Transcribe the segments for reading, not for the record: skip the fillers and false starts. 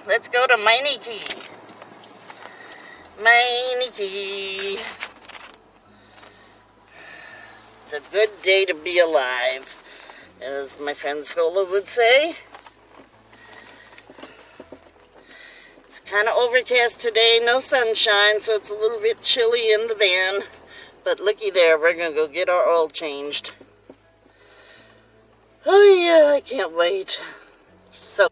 Let's go to Meineke. Meineke. It's a good day to be alive, as my friend Sola would say. It's kind of overcast today, no sunshine, so it's a little bit chilly in the van. But looky there, we're going to go get our oil changed. Oh yeah, I can't wait. So...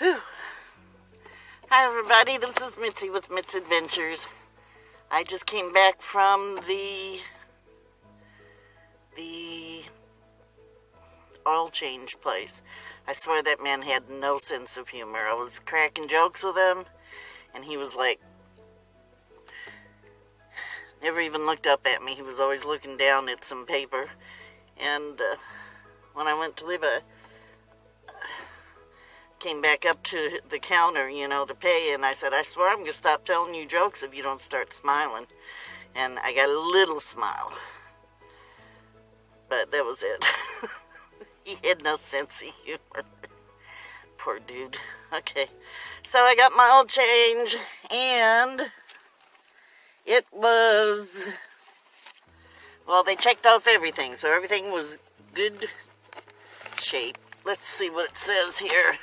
Whew. Hi everybody, this is Mitzi with Mit's Adventures. I just came back from the oil change place. I swear that man had no sense of humor. I was cracking jokes with him, and he was like, never even looked up at me. He was always looking down at some paper. And when I went to leave, came back up to the counter, to pay, and I said, I swear I'm going to stop telling you jokes if you don't start smiling. And I got a little smile. But that was it. He had no sense of humor. Poor dude. Okay. So I got my oil change, and it was... Well, they checked off everything, so everything was good shape. Let's see what it says here.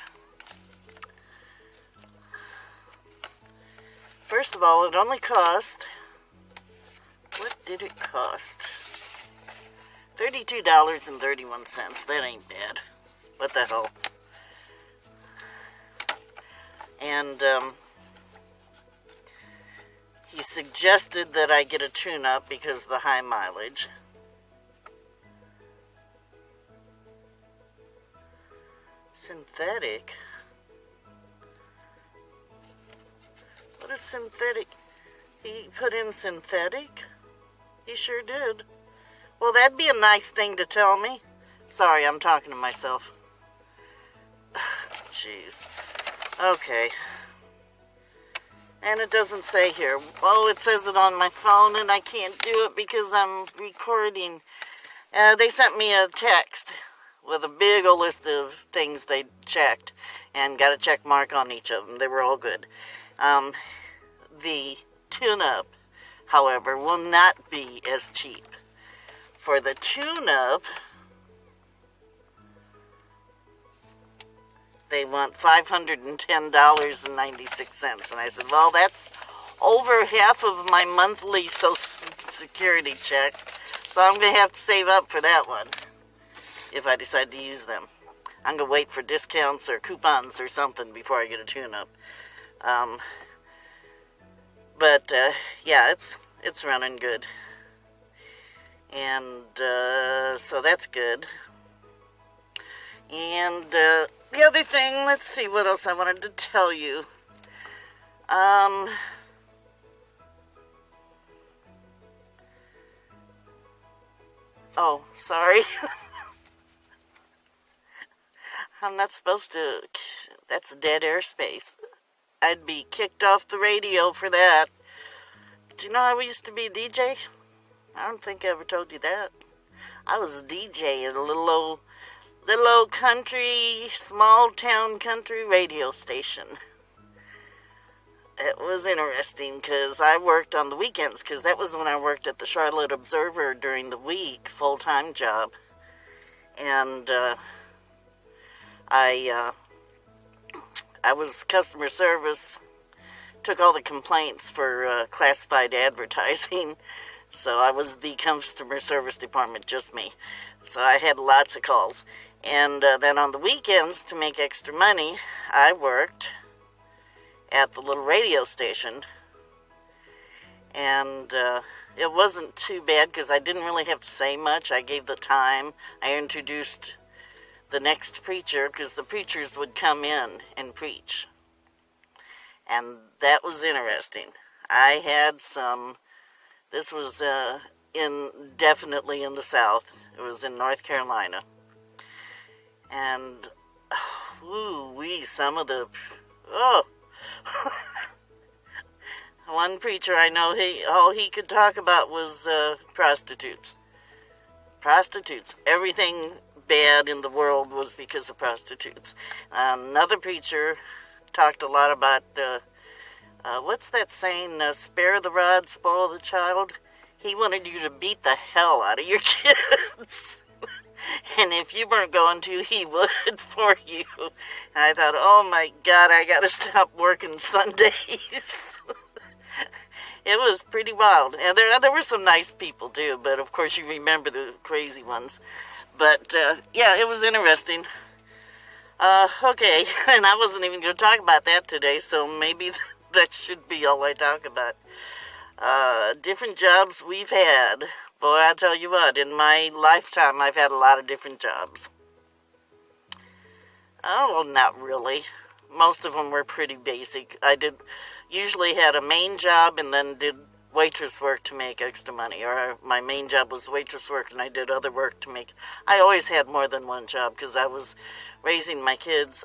First of all, it only cost, what did it cost? $32.31. That ain't bad. What the hell? And he suggested that I get a tune-up because of the high mileage. Synthetic? What is synthetic? He put in synthetic? He sure did. Well, that'd be a nice thing to tell me. Sorry, I'm talking to myself. Jeez. Okay. And it doesn't say here. Oh, it says it on my phone, and I can't do it because I'm recording. They sent me a text with a big old list of things they checked, and got a check mark on each of them. They were all good. The tune-up, however, will not be as cheap. For the tune-up, they want $510.96. And I said, well, that's over half of my monthly Social Security check, so I'm going to have to save up for that one if I decide to use them. I'm going to wait for discounts or coupons or something before I get a tune-up. But yeah, it's running good. And so that's good. And the other thing, let's see what else I wanted to tell you. Oh, sorry. I'm not supposed to, that's dead airspace. I'd be kicked off the radio for that. Do you know I used to be a DJ? I don't think I ever told you that. I was a DJ at a little old country, small town country radio station. It was interesting because I worked on the weekends, because that was when I worked at the Charlotte Observer during the week, full-time job. And I was customer service, took all the complaints for classified advertising. So I was the customer service department, just me. So I had lots of calls. And then on the weekends, to make extra money, I worked at the little radio station. And it wasn't too bad because I didn't really have to say much. I gave the time. I introduced the next preacher because the preachers would come in and preach. And that was interesting. I had some, this was definitely in the South. It was in North Carolina. And, some of the, one preacher I know, all he could talk about was prostitutes. Prostitutes. Everything bad in the world was because of prostitutes. Another preacher talked a lot about, what's that saying, spare the rod, spoil the child? He wanted you to beat the hell out of your kids. And if you weren't going to, he would for you. And I thought, oh my God, I got to stop working Sundays. It was pretty wild. And there were some nice people too, but of course you remember the crazy ones. But yeah, it was interesting. Okay, and I wasn't even going to talk about that today, so maybe that should be all I talk about. Different jobs we've had. Boy, I tell you what, in my lifetime, I've had a lot of different jobs. Oh, well, not really. Most of them were pretty basic. I usually had a main job and then did waitress work to make extra money. Or my main job was waitress work and I did other work to make... I always had more than one job because I was raising my kids.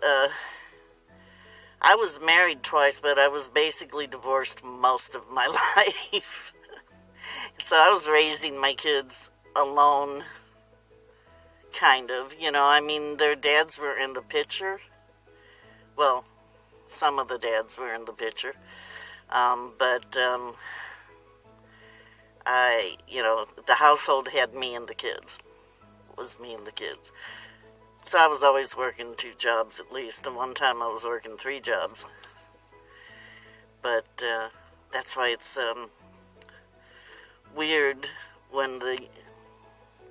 I was married twice, but I was basically divorced most of my life. So I was raising my kids alone, kind of. You know, I mean, their dads were in the picture. Well, some of the dads were in the picture. But the household had me and the kids. It was me and the kids. So I was always working 2 jobs at least. And one time I was working 3 jobs. But that's why it's weird when the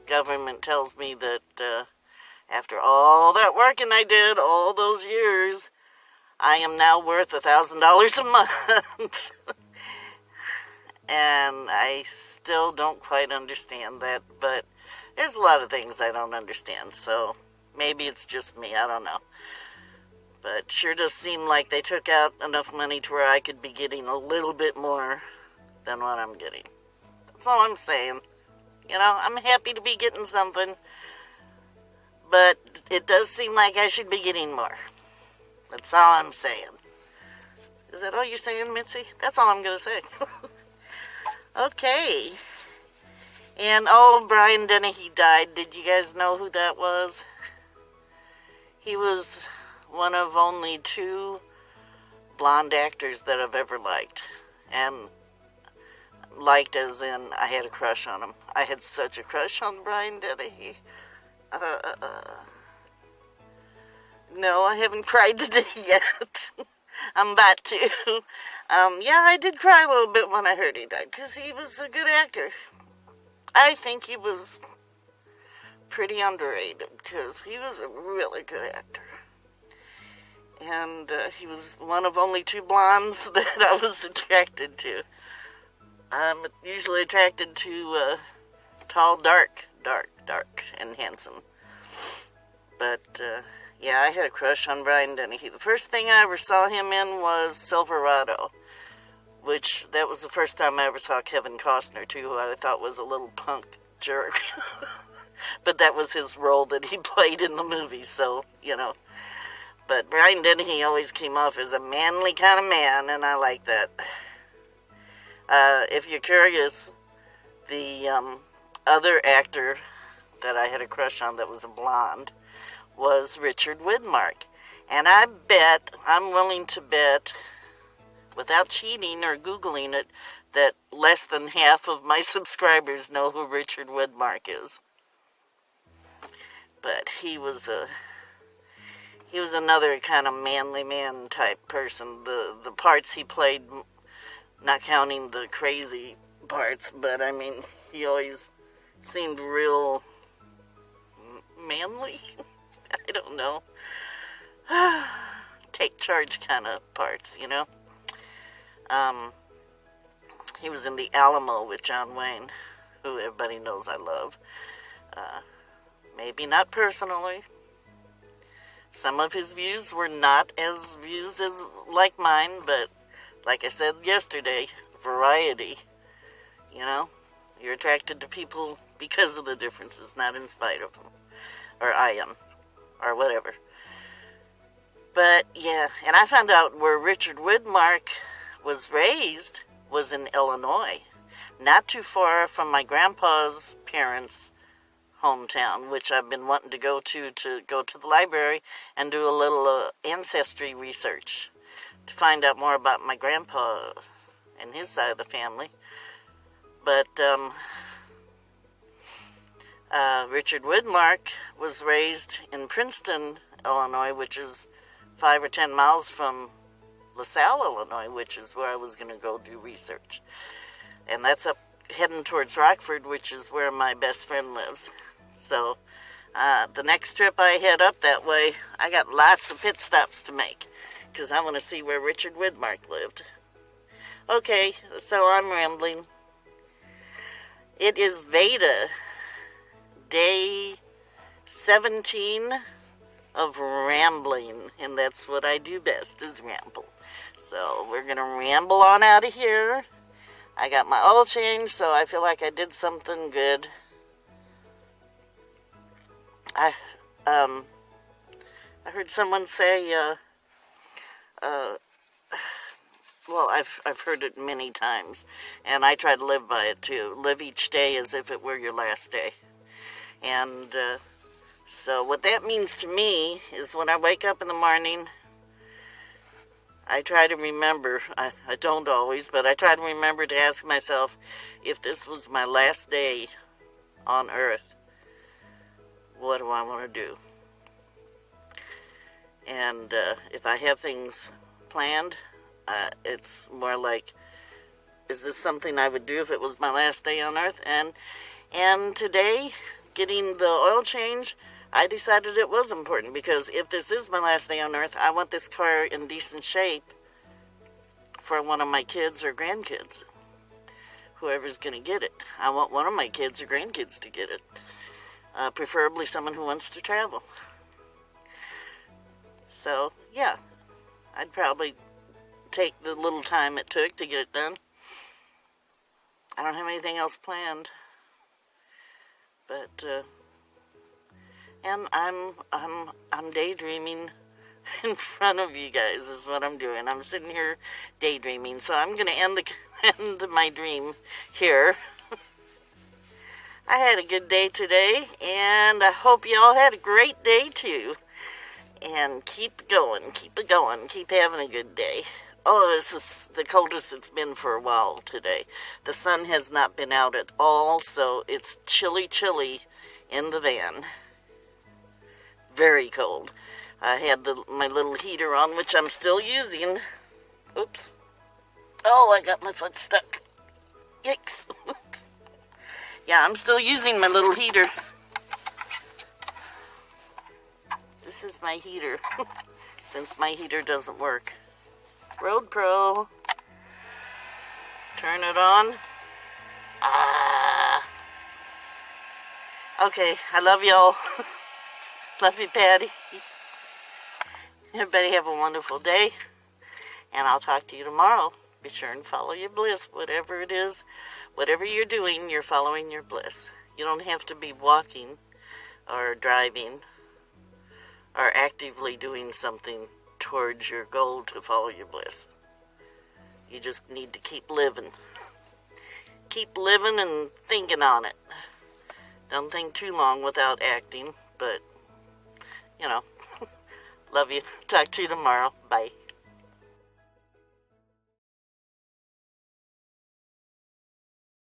government tells me that after all that working I did all those years, I am now worth $1,000 a month. And I still don't quite understand that, but there's a lot of things I don't understand, so maybe it's just me, I don't know. But sure does seem like they took out enough money to where I could be getting a little bit more than what I'm getting. That's all I'm saying. You know, I'm happy to be getting something, but it does seem like I should be getting more. That's all I'm saying. Is that all you're saying, Mitzi? That's all I'm going to say. Okay. And, Brian Dennehy died. Did you guys know who that was? He was one of only 2 blonde actors that I've ever liked. And liked as in I had a crush on him. I had such a crush on Brian Dennehy. No, I haven't cried today yet. I'm about to. Yeah, I did cry a little bit when I heard he died, because he was a good actor. I think he was pretty underrated, because he was a really good actor. And he was one of only 2 blondes that I was attracted to. I'm usually attracted to tall, dark, and handsome. But, yeah, I had a crush on Brian Dennehy. The first thing I ever saw him in was Silverado, which that was the first time I ever saw Kevin Costner, too, who I thought was a little punk jerk. But that was his role that he played in the movie, so, you know. But Brian Dennehy always came off as a manly kind of man, and I like that. If you're curious, the other actor that I had a crush on that was a blonde was Richard Widmark. And I'm willing to bet, without cheating or Googling it, that less than half of my subscribers know who Richard Widmark is. But he was another kind of manly man type person. The parts he played, not counting the crazy parts, but I mean, he always seemed real manly. I don't know. Take charge kind of parts, you know. He was in the Alamo with John Wayne, who everybody knows I love. Maybe not personally. Some of his views were not as views as like mine, but like I said yesterday, variety. You know, you're attracted to people because of the differences, not in spite of them. Or I am, or whatever. But yeah, and I found out where Richard Widmark was raised was in Illinois, not too far from my grandpa's parents' hometown, which I've been wanting to go to the library and do a little ancestry research to find out more about my grandpa and his side of the family. But Richard Widmark was raised in Princeton, Illinois, which is 5 or 10 miles from LaSalle, Illinois, which is where I was going to go do research. And that's up heading towards Rockford, which is where my best friend lives. So the next trip I head up that way, I got lots of pit stops to make because I want to see where Richard Widmark lived. Okay, so I'm rambling. It is VEDA, day 17 of rambling, and that's what I do best, is ramble. So we're going to ramble on out of here. I got my oil change, so I feel like I did something good. I heard someone say, well, I've heard it many times, and I try to live by it too. Live each day as if it were your last day. And so what that means to me is when I wake up in the morning, I try to remember, I don't always, but I try to remember to ask myself, if this was my last day on earth, what do I want to do? And if I have things planned, it's more like, is this something I would do if it was my last day on earth? And today, getting the oil change, I decided it was important, because if this is my last day on earth, I want this car in decent shape for one of my kids or grandkids, whoever's going to get it. I want one of my kids or grandkids to get it, preferably someone who wants to travel. So, yeah, I'd probably take the little time it took to get it done. I don't have anything else planned, but and I'm daydreaming in front of you guys is what I'm doing. I'm sitting here daydreaming, so I'm gonna end my dream here. I had a good day today, and I hope you all had a great day too. And keep going, keep it going, keep having a good day. Oh, this is the coldest it's been for a while today. The sun has not been out at all, so it's chilly in the van. Very cold. I had my little heater on, which I'm still using. Oops. Oh, I got my foot stuck. Yikes. Yeah, I'm still using my little heater. This is my heater, since my heater doesn't work. Road Pro. Turn it on. Okay, I love y'all. Love you, Patty. Everybody have a wonderful day, and I'll talk to you tomorrow. Be sure and follow your bliss, whatever it is. Whatever you're doing, you're following your bliss. You don't have to be walking or driving or actively doing something towards your goal to follow your bliss. You just need to keep living. Keep living and thinking on it. Don't think too long without acting, but, you know, love you. Talk to you tomorrow. Bye.